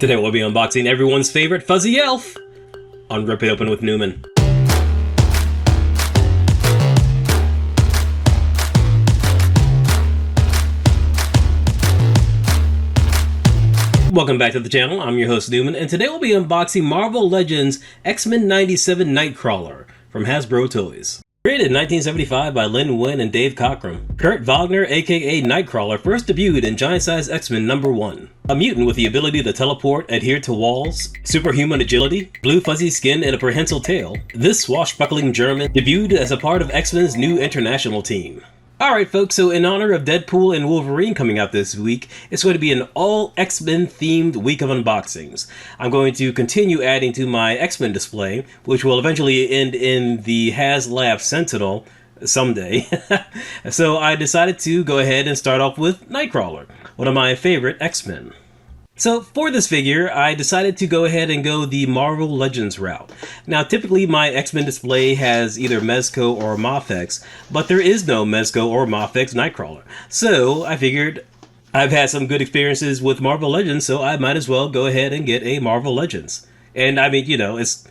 Today we'll be unboxing everyone's favorite fuzzy elf on Rip It Open with Newman. Welcome back to the channel, I'm your host Newman, and today we'll be unboxing Marvel Legends X-Men 97 Nightcrawler from Hasbro Toys. Created in 1975 by Lin Wen and Dave Cockrum, Kurt Wagner aka Nightcrawler first debuted in Giant Size X-Men #1. A mutant with the ability to teleport, adhere to walls, superhuman agility, blue fuzzy skin, and a prehensile tail, this swashbuckling German debuted as a part of X-Men's new international team. Alright folks, so in honor of Deadpool and Wolverine coming out this week, it's going to be an all X-Men themed week of unboxings. I'm going to continue adding to my X-Men display, which will eventually end in the HasLab Sentinel someday. So I decided to go ahead and start off with Nightcrawler, one of my favorite X-Men. So for this figure, I decided to go ahead and go the Marvel Legends route. Now typically my X-Men display has either Mezco or Mafex, but there is no Mezco or Mafex Nightcrawler. So I figured I've had some good experiences with Marvel Legends, so I might as well go ahead and get a Marvel Legends. And I mean, you know, it's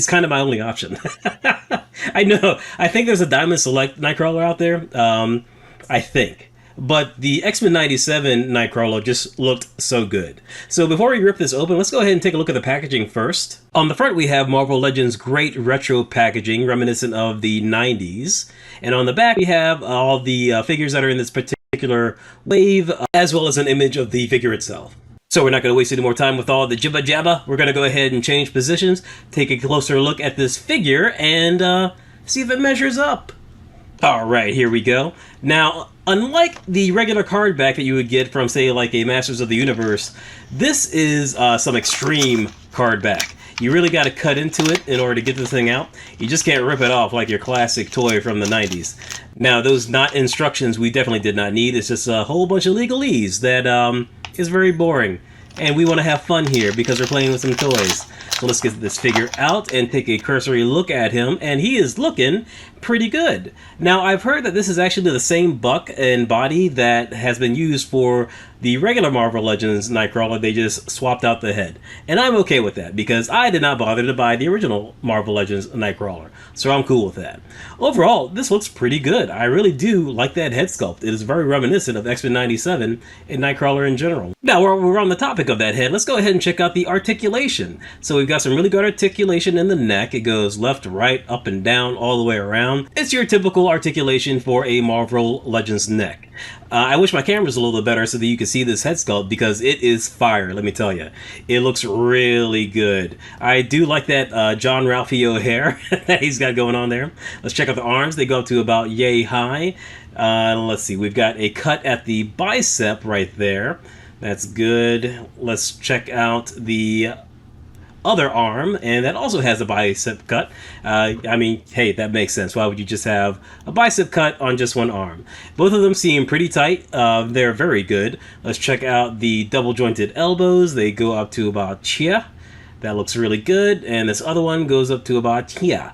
kind of my only option. I know, I think there's a Diamond Select Nightcrawler out there, I think. But the X-Men 97 Nightcrawler just looked so good. So before we rip this open, let's go ahead and take a look at the packaging first. On the front we have Marvel Legends' great retro packaging reminiscent of the 90s. And on the back we have all the figures that are in this particular wave, as well as an image of the figure itself. So we're not going to waste any more time with all the jibba jabba. We're going to go ahead and change positions, take a closer look at this figure, and see if it measures up. Alright, here we go. Now, unlike the regular card back that you would get from, say, like a Masters of the Universe, this is some extreme card back. You really got to cut into it in order to get this thing out. You just can't rip it off like your classic toy from the 90s. Now, those not instructions we definitely did not need. It's just a whole bunch of legalese that is very boring. And we want to have fun here because we're playing with some toys. So let's get this figure out and take a cursory look at him, and he is looking pretty good. Now, I've heard that this is actually the same buck and body that has been used for the regular Marvel Legends Nightcrawler. They just swapped out the head. And I'm okay with that because I did not bother to buy the original Marvel Legends Nightcrawler. So I'm cool with that. Overall, this looks pretty good. I really do like that head sculpt. It is very reminiscent of X-Men 97 and Nightcrawler in general. Now, while we're on the topic of that head, let's go ahead and check out the articulation. So we've got some really good articulation in the neck. It goes left, right, up and down, all the way around. It's your typical articulation for a Marvel Legends neck. I wish my camera was a little bit better so that you could see this head sculpt because it is fire, let me tell you. It looks really good. I do like that John Ralphio hair that he's got going on there. Let's check out the arms. They go up to about yay high. Let's see, we've got a cut at the bicep right there. That's good. Let's check out the other arm, and that also has a bicep cut. I mean, hey, that makes sense. Why would you just have a bicep cut on just one arm? Both of them seem pretty tight. They're very good. Let's check out the double jointed elbows. They go up to about here. That looks really good. And this other one goes up to about here.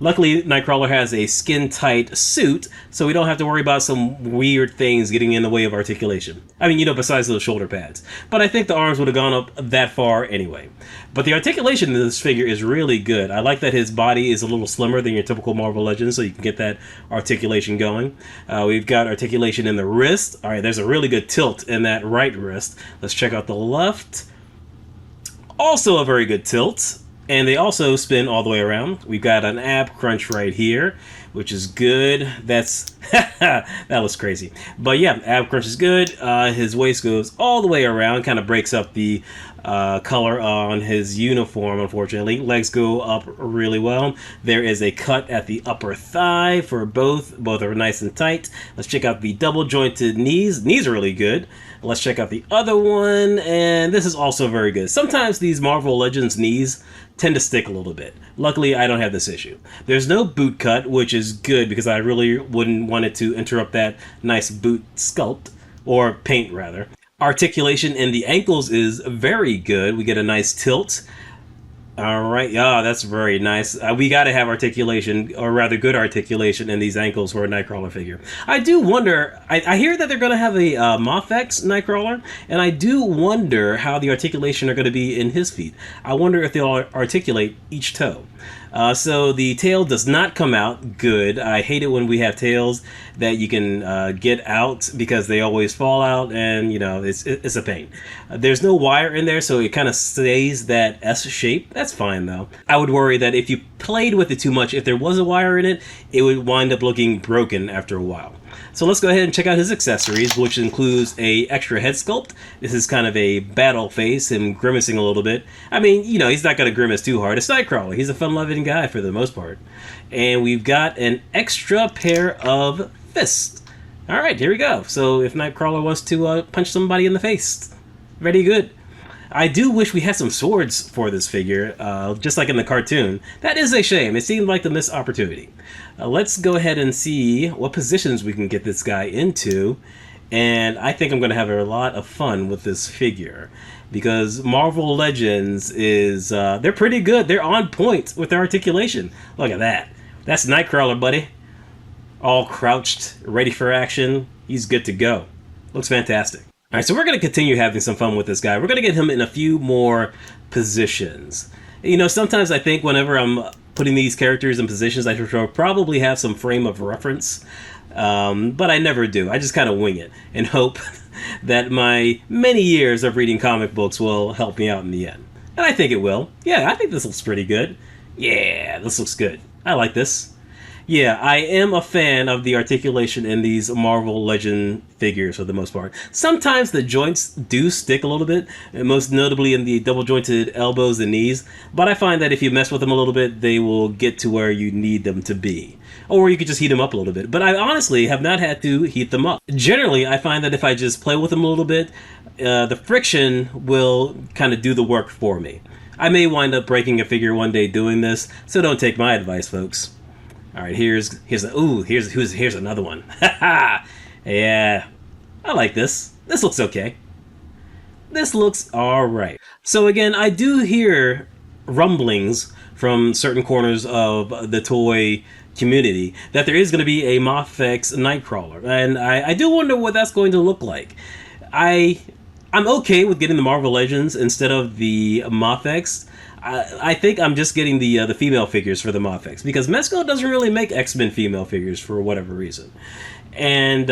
Luckily, Nightcrawler has a skin-tight suit, so we don't have to worry about some weird things getting in the way of articulation. I mean, you know, besides those shoulder pads. But I think the arms would have gone up that far anyway. But the articulation of this figure is really good. I like that his body is a little slimmer than your typical Marvel Legends, so you can get that articulation going. We've got articulation in the wrist. All right, there's a really good tilt in that right wrist. Let's check out the left. Also a very good tilt. And they also spin all the way around. We've got an ab crunch right here, which is good. That's that was crazy. But yeah, ab crunch is good. His waist goes all the way around, kind of breaks up the color on his uniform, unfortunately. Legs go up really well. There is a cut at the upper thigh for both. Both are nice and tight. Let's check out the double jointed knees. Knees are really good. Let's check out the other one, and this is also very good. Sometimes these Marvel Legends knees tend to stick a little bit. Luckily, I don't have this issue. There's no boot cut, which is good because I really wouldn't want it to interrupt that nice boot sculpt, or paint rather. Articulation in the ankles is very good. We get a nice tilt. All right, yeah, that's very nice. We got to have articulation, or rather good articulation, in these ankles for a Nightcrawler figure. I do wonder, I hear that they're going to have a Mofex Nightcrawler, and I do wonder how the articulation are going to be in his feet. I wonder if they'll articulate each toe. So the tail does not come out good. I hate it when we have tails that you can get out because they always fall out, and you know it's a pain. There's no wire in there, so it kind of stays that S shape. That's fine though. I would worry that if you played with it too much, if there was a wire in it, it would wind up looking broken after a while. So let's go ahead and check out his accessories, which includes a extra head sculpt. This is kind of a battle face, him grimacing a little bit. I mean, you know, he's not going to grimace too hard. It's Nightcrawler. He's a fun-loving guy for the most part. And we've got an extra pair of fists. All right, here we go. So if Nightcrawler wants to punch somebody in the face, very good. I do wish we had some swords for this figure, just like in the cartoon. That is a shame. It seemed like the missed opportunity. Let's go ahead and see what positions we can get this guy into. And I think I'm going to have a lot of fun with this figure. Because Marvel Legends is, they're pretty good. They're on point with their articulation. Look at that. That's Nightcrawler, buddy. All crouched, ready for action. He's good to go. Looks fantastic. All right, so we're going to continue having some fun with this guy. We're going to get him in a few more positions. You know, sometimes I think whenever I'm putting these characters in positions, I should probably have some frame of reference, but I never do. I just kind of wing it and hope that my many years of reading comic books will help me out in the end. And I think it will. Yeah, I think this looks pretty good. Yeah, this looks good. I like this. Yeah, I am a fan of the articulation in these Marvel Legend figures for the most part. Sometimes the joints do stick a little bit, most notably in the double-jointed elbows and knees, but I find that if you mess with them a little bit, they will get to where you need them to be. Or you could just heat them up a little bit, but I honestly have not had to heat them up. Generally, I find that if I just play with them a little bit, the friction will kind of do the work for me. I may wind up breaking a figure one day doing this, so don't take my advice, folks. All right, here's another one. Yeah, I like this. This looks okay. This looks all right. So again, I do hear rumblings from certain corners of the toy community that there is going to be a Mofex Nightcrawler, and I do wonder what that's going to look like. I'm okay with getting the Marvel Legends instead of the Mofex. I think I'm just getting the female figures for the Mofex because Mezco doesn't really make X-Men female figures for whatever reason. And,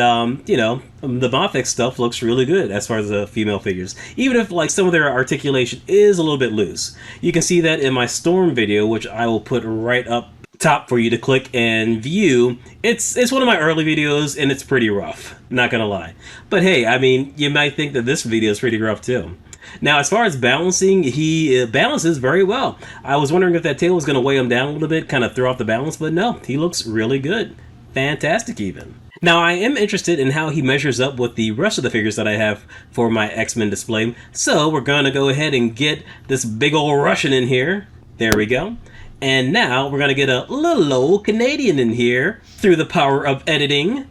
you know, the Mofex stuff looks really good as far as the female figures. Even if, like, some of their articulation is a little bit loose. You can see that in my Storm video, which I will put right up top for you to click and view. It's one of my early videos, and it's pretty rough. Not gonna lie. But hey, I mean, you might think that this video is pretty rough, too. Now, as far as balancing, he balances very well. I was wondering if that tail was going to weigh him down a little bit, kind of throw off the balance, but no, he looks really good. Fantastic, even. Now, I am interested in how he measures up with the rest of the figures that I have for my X-Men display, so we're going to go ahead and get this big old Russian in here. There we go. And now we're going to get a little old Canadian in here through the power of editing.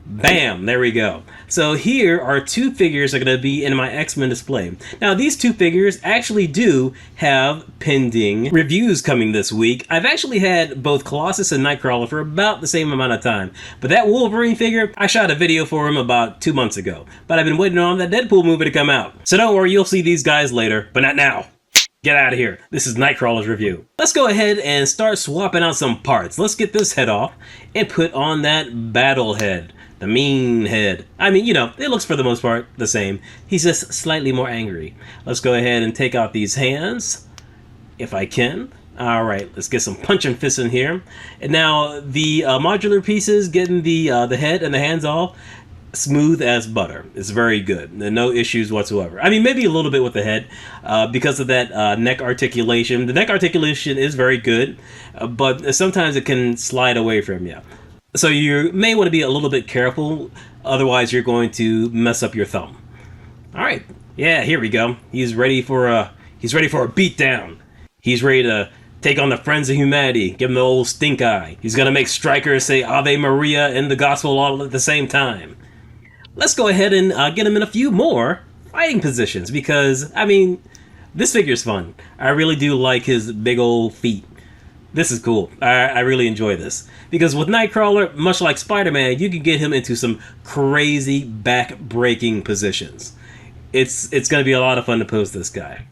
Bam, there we go. So here are two figures that are going to be in my X-Men display. Now these two figures actually do have pending reviews coming this week. I've actually had both Colossus and Nightcrawler for about the same amount of time. But that Wolverine figure, I shot a video for him about 2 months ago. But I've been waiting on that Deadpool movie to come out. So don't worry, you'll see these guys later, but not now. Get out of here. This is Nightcrawler's review. Let's go ahead and start swapping out some parts. Let's get this head off and put on that battle head. The mean head. I mean, you know, it looks for the most part the same. He's just slightly more angry. Let's go ahead and take out these hands, if I can. All right, let's get some punching fists in here. And now the modular pieces, getting the head and the hands off, smooth as butter. It's very good. No issues whatsoever. I mean, maybe a little bit with the head because of that neck articulation. The neck articulation is very good, but sometimes it can slide away from you. So you may want to be a little bit careful, otherwise you're going to mess up your thumb. All right, yeah, here we go. He's ready for a beatdown. He's ready to take on the friends of humanity. Give him the old stink eye. He's gonna make Stryker say Ave Maria and the gospel all at the same time. Let's go ahead and get him in a few more fighting positions because I mean, This figure's fun. I really do like his big old feet. This is cool. I really enjoy this. Because with Nightcrawler, much like Spider-Man, you can get him into some crazy back-breaking positions. It's going to be a lot of fun to pose this guy.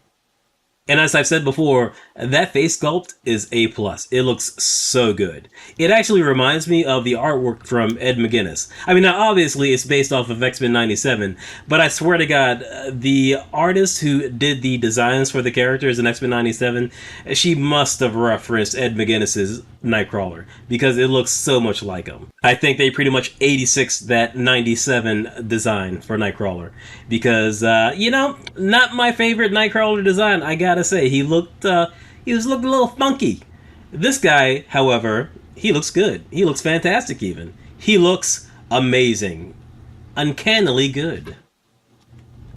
And as I've said before, that face sculpt is A+. It looks so good. It actually reminds me of the artwork from Ed McGuinness. I mean, now obviously it's based off of X-Men 97, but I swear to God, the artist who did the designs for the characters in X-Men 97, she must have referenced Ed McGuinness's Nightcrawler, because it looks so much like him. I think they pretty much 86'd that 97 design for Nightcrawler, because, you know, not my favorite Nightcrawler design, I gotta say. He was looking a little funky. This guy, however, he looks good. He looks fantastic even. He looks amazing. Uncannily good.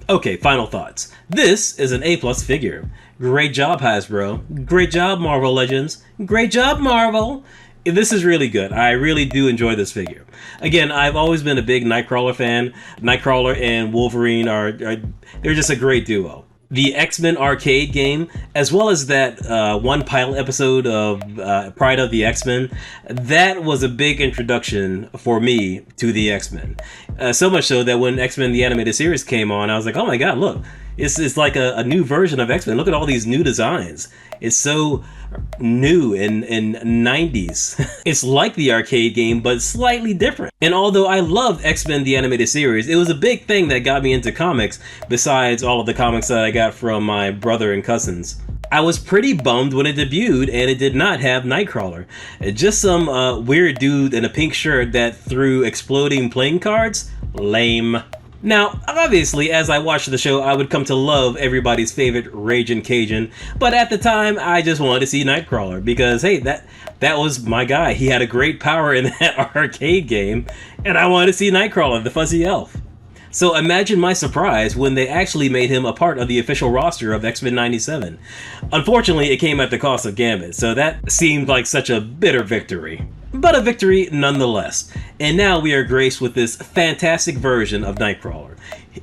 Okay, final thoughts. This is an A+ figure. Great job, Hasbro. Great job, Marvel Legends. Great job, Marvel. This is really good. I really do enjoy this figure. Again, I've always been a big Nightcrawler fan. Nightcrawler and Wolverine they're just a great duo. The X-Men arcade game, as well as that one pilot episode of Pride of the X-Men, that was a big introduction for me to the X-Men. So much so that when X-Men the Animated Series came on, I was like, oh my god, look. It's like a new version of X-Men. Look at all these new designs. It's so new and 90s. It's like the arcade game, but slightly different. And although I loved X-Men the Animated Series, it was a big thing that got me into comics, besides all of the comics that I got from my brother and cousins. I was pretty bummed when it debuted and it did not have Nightcrawler. Just some weird dude in a pink shirt that threw exploding playing cards? Lame. Now, obviously, as I watched the show, I would come to love everybody's favorite Ragin' Cajun, but at the time, I just wanted to see Nightcrawler, because, hey, that was my guy. He had a great power in that arcade game, and I wanted to see Nightcrawler, the fuzzy elf. So imagine my surprise when they actually made him a part of the official roster of X-Men 97. Unfortunately, it came at the cost of Gambit, so that seemed like such a bitter victory. But a victory nonetheless. And now we are graced with this fantastic version of Nightcrawler.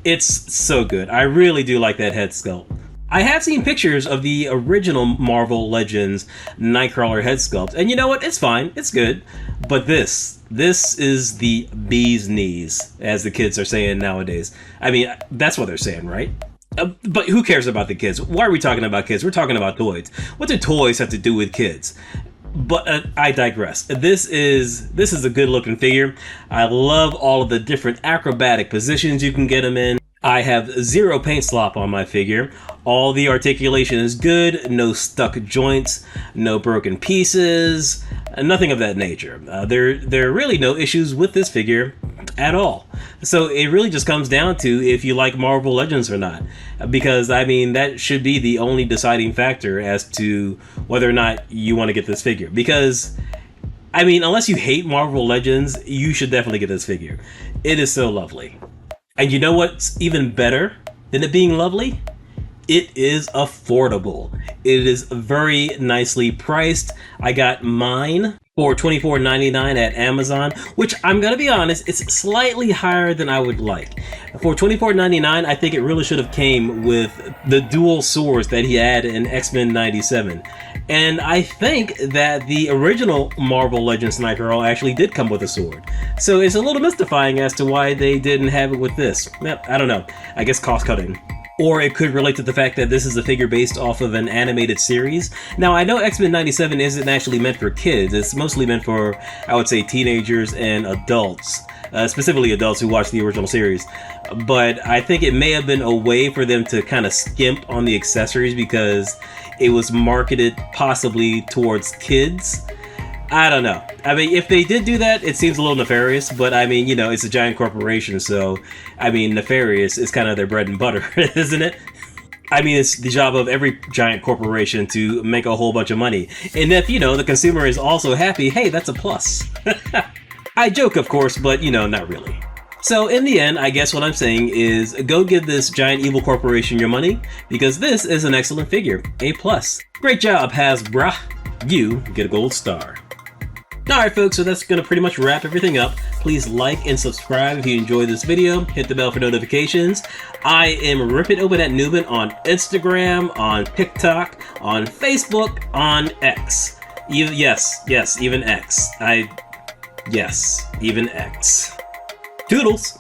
It's so good. I really do like that head sculpt. I have seen pictures of the original Marvel Legends Nightcrawler head sculpt, and you know what? It's fine. It's good. But this is the bee's knees, as the kids are saying nowadays. I mean, that's what they're saying, right? But who cares about the kids? Why are we talking about kids? We're talking about toys. What do toys have to do with kids? But I digress. This is a good looking figure. I love all of the different acrobatic positions you can get him in. I have zero paint slop on my figure. All the articulation is good, no stuck joints, no broken pieces, nothing of that nature. There are really no issues with this figure at all. So it really just comes down to if you like Marvel Legends or not. Because, I mean, that should be the only deciding factor as to whether or not you want to get this figure. Because, I mean, unless you hate Marvel Legends, you should definitely get this figure. It is so lovely. And you know what's even better than it being lovely? It is affordable. It is very nicely priced. I got mine for $24.99 at Amazon, which I'm gonna be honest, it's slightly higher than I would like. For $24.99, I think it really should have came with the dual swords that he had in X-Men 97. And I think that the original Marvel Legends Nightcrawler actually did come with a sword. So it's a little mystifying as to why they didn't have it with this. I don't know. I guess cost cutting. Or it could relate to the fact that this is a figure based off of an animated series. Now, I know X-Men 97 isn't actually meant for kids. It's mostly meant for, I would say, teenagers and adults. Specifically adults who watch the original series. But I think it may have been a way for them to kind of skimp on the accessories because it was marketed possibly towards kids. I don't know. I mean, if they did do that, it seems a little nefarious, but I mean, you know, it's a giant corporation, so, I mean, nefarious is kind of their bread and butter, isn't it? I mean, it's the job of every giant corporation to make a whole bunch of money. And if, you know, the consumer is also happy, hey, that's a plus. I joke, of course, but, you know, not really. So, in the end, I guess what I'm saying is go give this giant evil corporation your money, because this is an excellent figure. A+. Great job, Hasbro. You get a gold star. Alright folks, so that's going to pretty much wrap everything up. Please like and subscribe if you enjoyed this video. Hit the bell for notifications. I am Rip It Open at Newman on Instagram, on TikTok, on Facebook, on X. Yes, even X. Even X. Toodles!